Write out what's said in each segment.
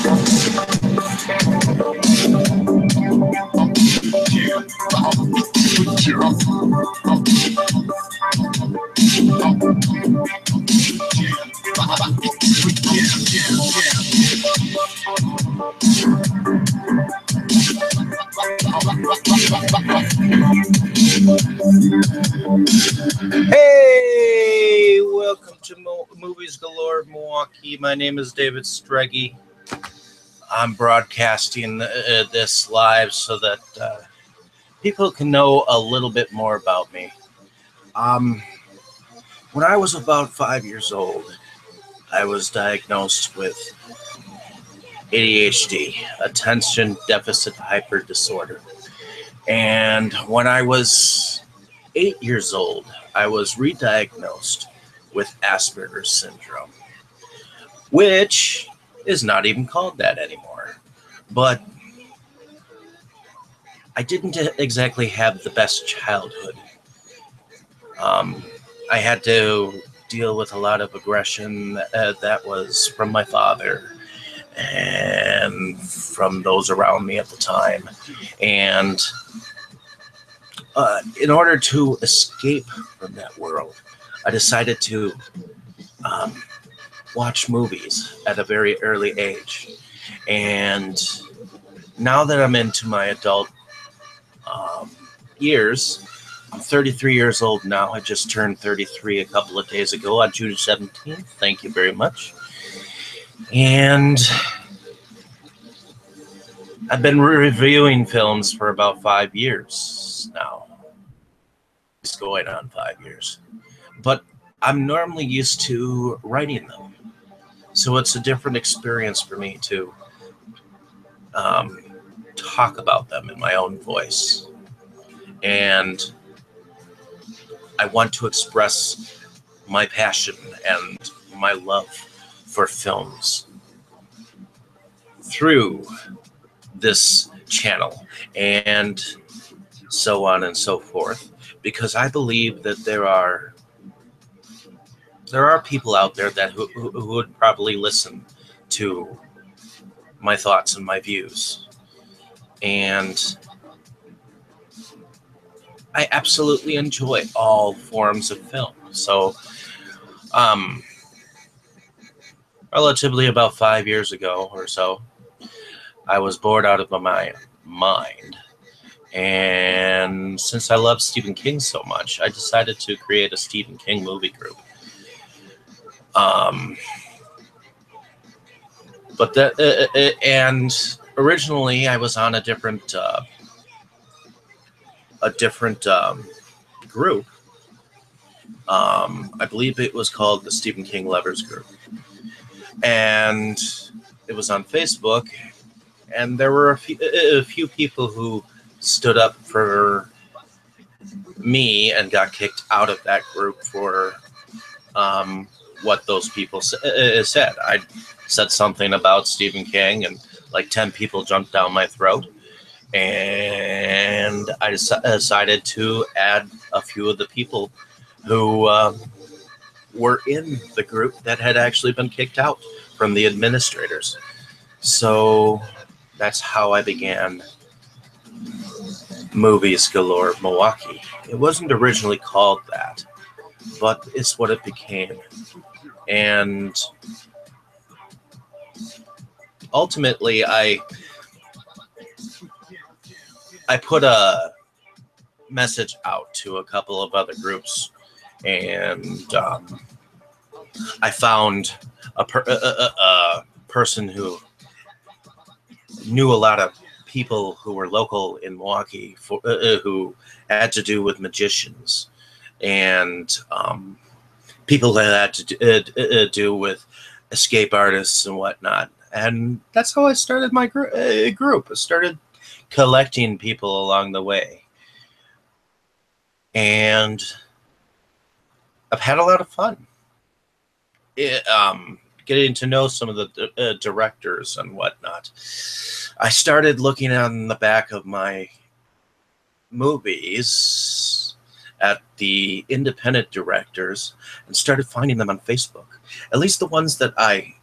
Hey, welcome to Movies Galore Milwaukee. My name is David Streggy. I'm broadcasting this live so that people can know a little bit more about me. When I was about 5 years old, I was diagnosed with ADHD, attention deficit hyper disorder. And when I was 8 years old, I was re-diagnosed with Asperger's syndrome, which is not even called that anymore. But I didn't exactly have the best childhood. I had to deal with a lot of aggression that was from my father and from those around me at the time. And in order to escape from that world, I decided to watch movies at a very early age. And now that I'm into my adult years, I'm 33 years old now. I just turned 33 a couple of days ago on June 17th. Thank you very much. And I've been reviewing films for about 5 years now. It's going on 5 years. But I'm normally used to writing them. So it's a different experience for me to talk about them in my own voice. And I want to express my passion and my love for films through this channel and so on and so forth, because I believe that there are people out there that who would probably listen to my thoughts and my views. And I absolutely enjoy all forms of film. So, relatively about 5 years ago or so, I was bored out of my mind. And since I love Stephen King so much, I decided to create a Stephen King movie group. And originally I was on a different group. I believe it was called the Stephen King Lovers Group. And it was on Facebook. And there were a few people who stood up for me and got kicked out of that group for what those people said. I said something about Stephen King, and like 10 people jumped down my throat. And I decided to add a few of the people who were in the group that had actually been kicked out from the administrators. So that's how I began Movies Galore Milwaukee. It wasn't originally called that, but it's what it became. And ultimately, I put a message out to a couple of other groups, and I found a person who knew a lot of people who were local in Milwaukee who had to do with magicians and people that had to do with escape artists and whatnot. And that's how I started my group. I started collecting people along the way. And I've had a lot of fun. Getting to know some of the directors and whatnot. I started looking on the back of my movies at the independent directors and started finding them on Facebook. At least the ones that I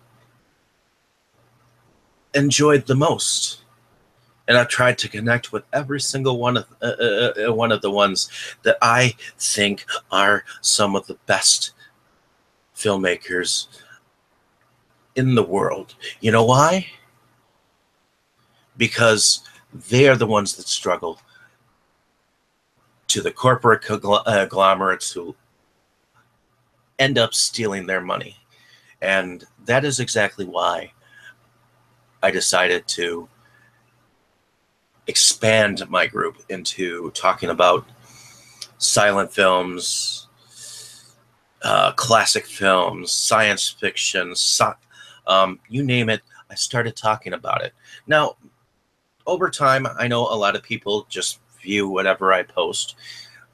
enjoyed the most. And I've tried to connect with every single one of the ones that I think are some of the best filmmakers in the world. You know why? Because they are the ones that struggle to the corporate conglomerates who end up stealing their money. And that is exactly why I decided to expand my group into talking about silent films, classic films, science fiction, you name it. I started talking about it. Now, over time, I know a lot of people just view whatever I post,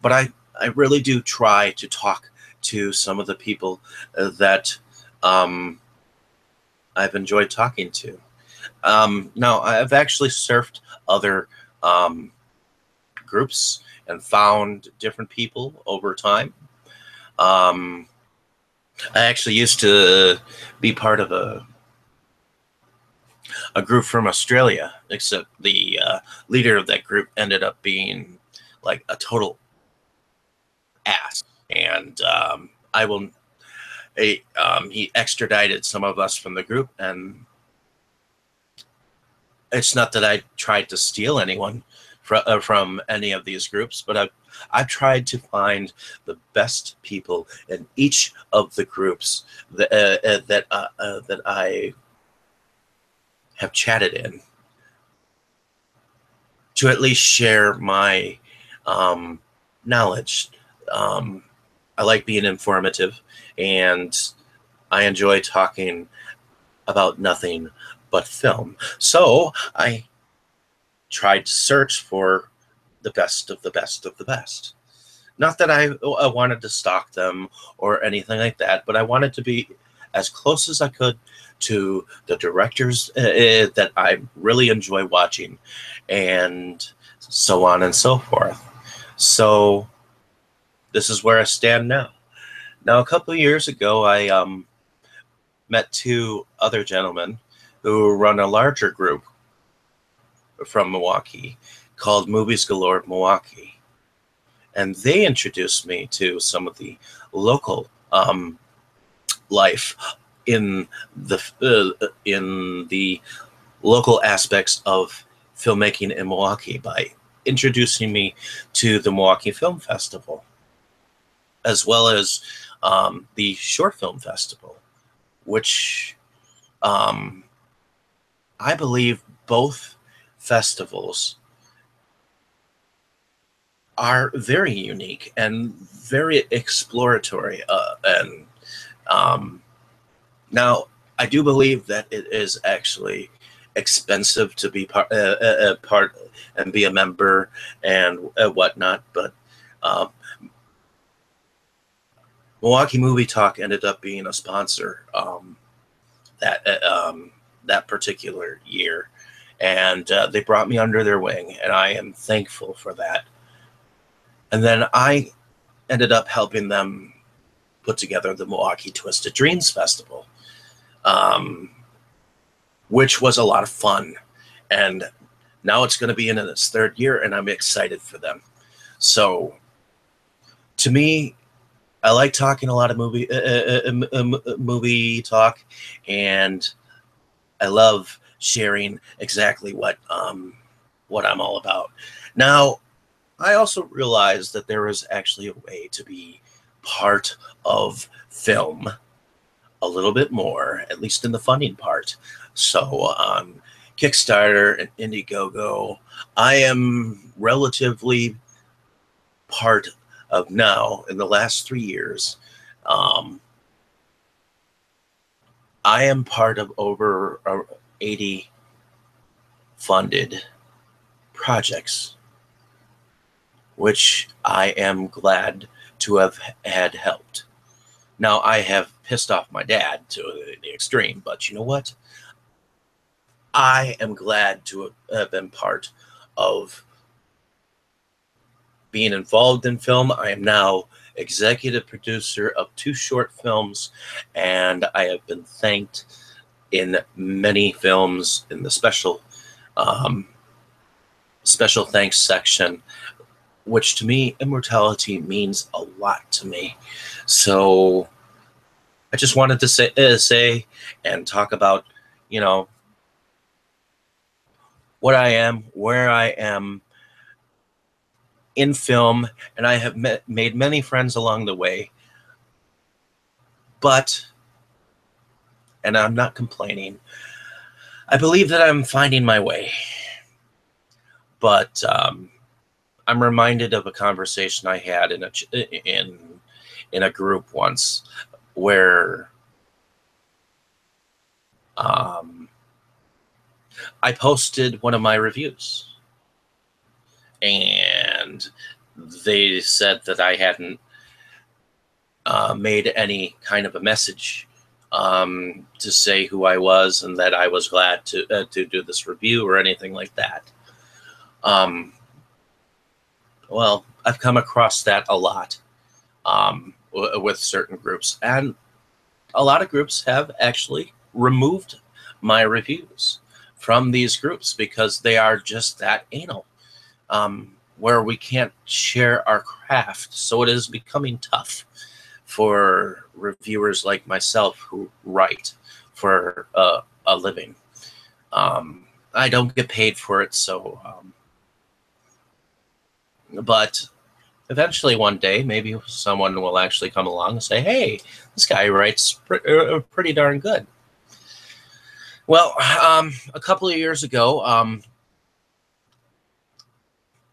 but I really do try to talk to some of the people that I've enjoyed talking to. Now, I've actually surfed other groups and found different people over time. I actually used to be part of a group from Australia, except the leader of that group ended up being like a total ass. And he extradited some of us from the group, and it's not that I tried to steal anyone from any of these groups, but I've tried to find the best people in each of the groups that I have chatted in, to at least share my knowledge. I like being informative, and I enjoy talking about nothing but film. So I tried to search for the best of the best of the best. Not that I wanted to stalk them or anything like that, but I wanted to be as close as I could to the directors that I really enjoy watching, and so on and so forth. So this is where I stand now. Now, a couple of years ago, I met two other gentlemen who run a larger group from Milwaukee called Movies Galore Milwaukee. And they introduced me to some of the local life in the local aspects of filmmaking in Milwaukee by introducing me to the Milwaukee Film Festival, as well as the Short Film Festival, which I believe both festivals are very unique and very exploratory. And now, I do believe that it is actually expensive to be part and be a member and whatnot, but Milwaukee Movie Talk ended up being a sponsor that particular year, and they brought me under their wing, and I am thankful for that. And then I ended up helping them put together the Milwaukee Twisted Dreams Festival, which was a lot of fun. And now it's going to be in its third year, and I'm excited for them. So, to me, I like talking a lot of movie talk, and I love sharing exactly what I'm all about. Now, I also realized that there is actually a way to be part of film a little bit more, at least in the funding part. So on Kickstarter and Indiegogo, I am relatively part of now. In the last 3 years, I am part of over 80 funded projects, which I am glad to have had helped. Now, I have pissed off my dad to the extreme, but you know what? I am glad to have been part of being involved in film. I am now executive producer of 2 short films, and I have been thanked in many films in the special thanks section, which to me, immortality means a lot to me. So I just wanted to say and talk about, you know, what I am, where I am in film, and I have made many friends along the way. But, and I'm not complaining, I believe that I'm finding my way. But I'm reminded of a conversation I had in a group once where I posted one of my reviews, and they said that I hadn't made any kind of a message to say who I was and that I was glad to do this review or anything like that. Well, I've come across that a lot with certain groups, and a lot of groups have actually removed my reviews from these groups because they are just that anal, where we can't share our craft. So it is becoming tough for reviewers like myself who write for a living. I don't get paid for it, so but eventually one day maybe someone will actually come along and say, hey, this guy writes pretty darn good. Well, a couple of years ago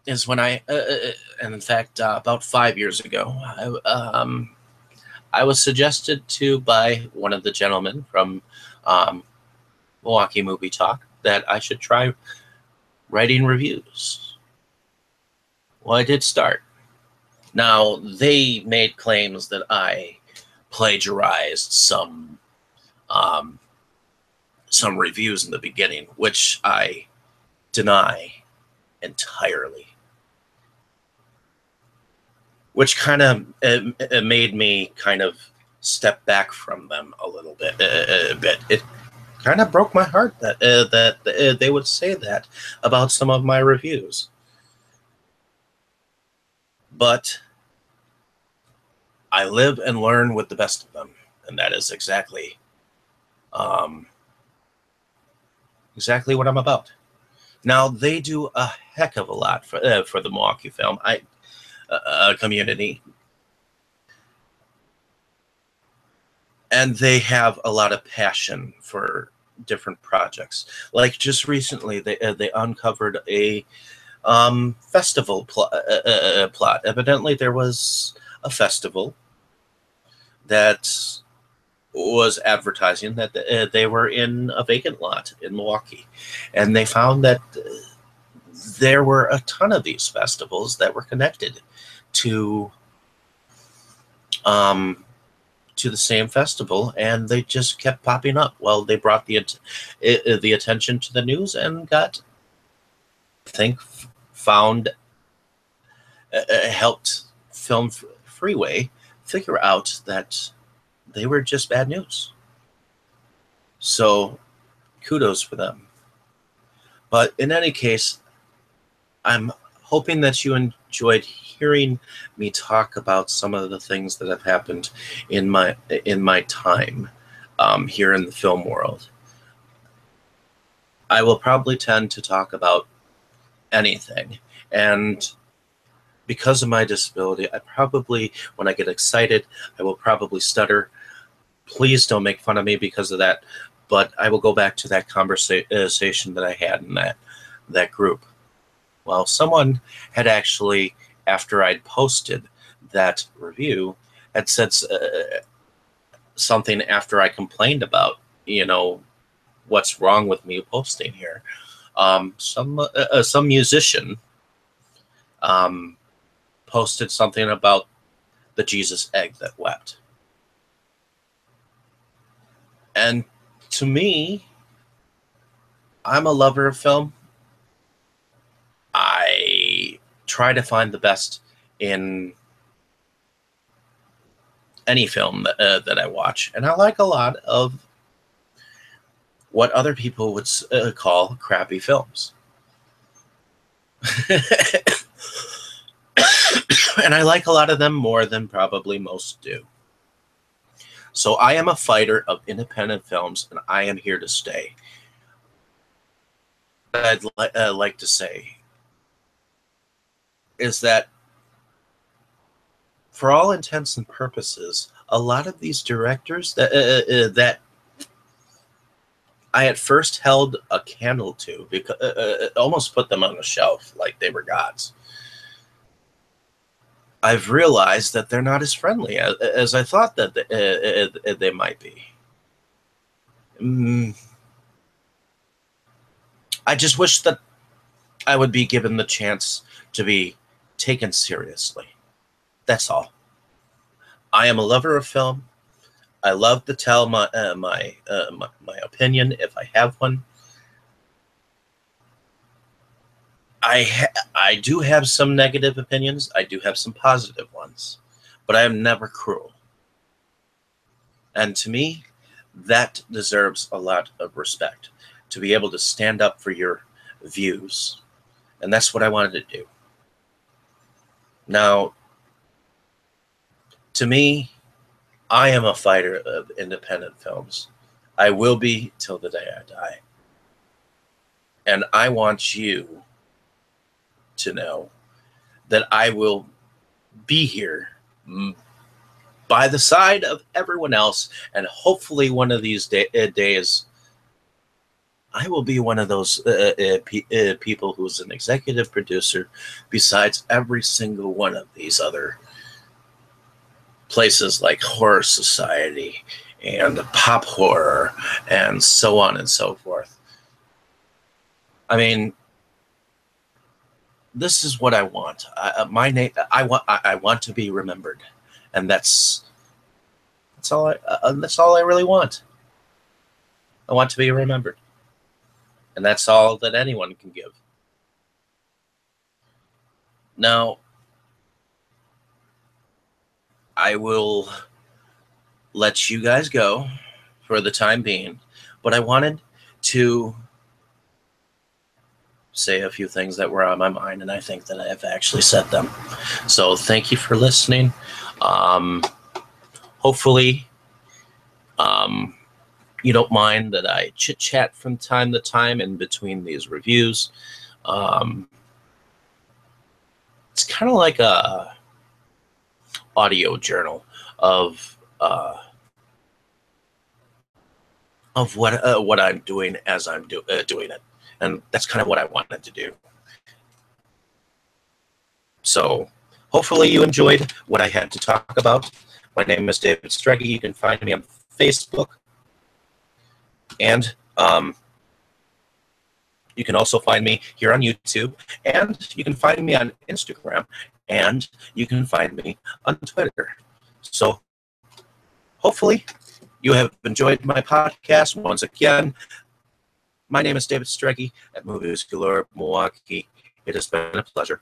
is when and in fact about 5 years ago, I was suggested by one of the gentlemen from Milwaukee Movie Talk that I should try writing reviews. Well, I did start. Now, they made claims that I plagiarized some reviews in the beginning, which I deny entirely. Which kind of made me kind of step back from them a little bit. It kind of broke my heart that they would say that about some of my reviews. But I live and learn with the best of them, and that is exactly what I'm about. Now, they do a heck of a lot for the Milwaukee film community, and they have a lot of passion for different projects. Like just recently, they uncovered a festival plot. Evidently, there was a festival that was advertising that they were in a vacant lot in Milwaukee, and they found that there were a ton of these festivals that were connected to the same festival, and they just kept popping up. Well, they brought the attention to the news and got, I think, helped Film Freeway figure out that they were just bad news. So kudos for them. But in any case, I'm hoping that you enjoyed hearing me talk about some of the things that have happened in my time here in the film world. I will probably tend to talk about anything, and because of my disability, when I get excited, I will probably stutter. Please don't make fun of me because of that, but I will go back to that conversation that I had in that group. Well, someone had actually, after I'd posted that review, had said something after I complained about, what's wrong with me posting here. Some musician posted something about the Jesus egg that wept. And to me, I'm a lover of film. I try to find the best in any film that I watch. And I like a lot of what other people would call crappy films. And I like a lot of them more than probably most do. So I am a fighter of independent films, and I am here to stay. What I'd like to say is that for all intents and purposes, a lot of these directors that I at first held a candle to, because almost put them on the shelf like they were gods, I've realized that they're not as friendly as I thought that they might be. I just wish that I would be given the chance to be taken seriously. That's all. I am a lover of film. I love to tell my opinion if I have one. I do have some negative opinions. I do have some positive ones, but I am never cruel. And to me, that deserves a lot of respect, to be able to stand up for your views. And that's what I wanted to do. Now, to me, I am a fighter of independent films. I will be till the day I die. And I want you to know that I will be here by the side of everyone else, and hopefully one of these days I will be one of those people who's an executive producer besides every single one of these other places like Horror Society and Pop Horror and so on and so forth. I mean, this is what I want. My name. I want to be remembered, and that's all I really want. I want to be remembered, and that's all that anyone can give. Now, I will let you guys go for the time being, but I wanted to say a few things that were on my mind, and I think that I have actually said them. So thank you for listening. Hopefully, you don't mind that I chit-chat from time to time in between these reviews. It's kind of like a audio journal of what I'm doing as I'm doing it. And that's kind of what I wanted to do. So hopefully you enjoyed what I had to talk about. My name is David Strege. You can find me on Facebook. And you can also find me here on YouTube. And you can find me on Instagram. And you can find me on Twitter. So hopefully you have enjoyed my podcast. Once again, my name is David Strege at Movies Galore Milwaukee. It has been a pleasure.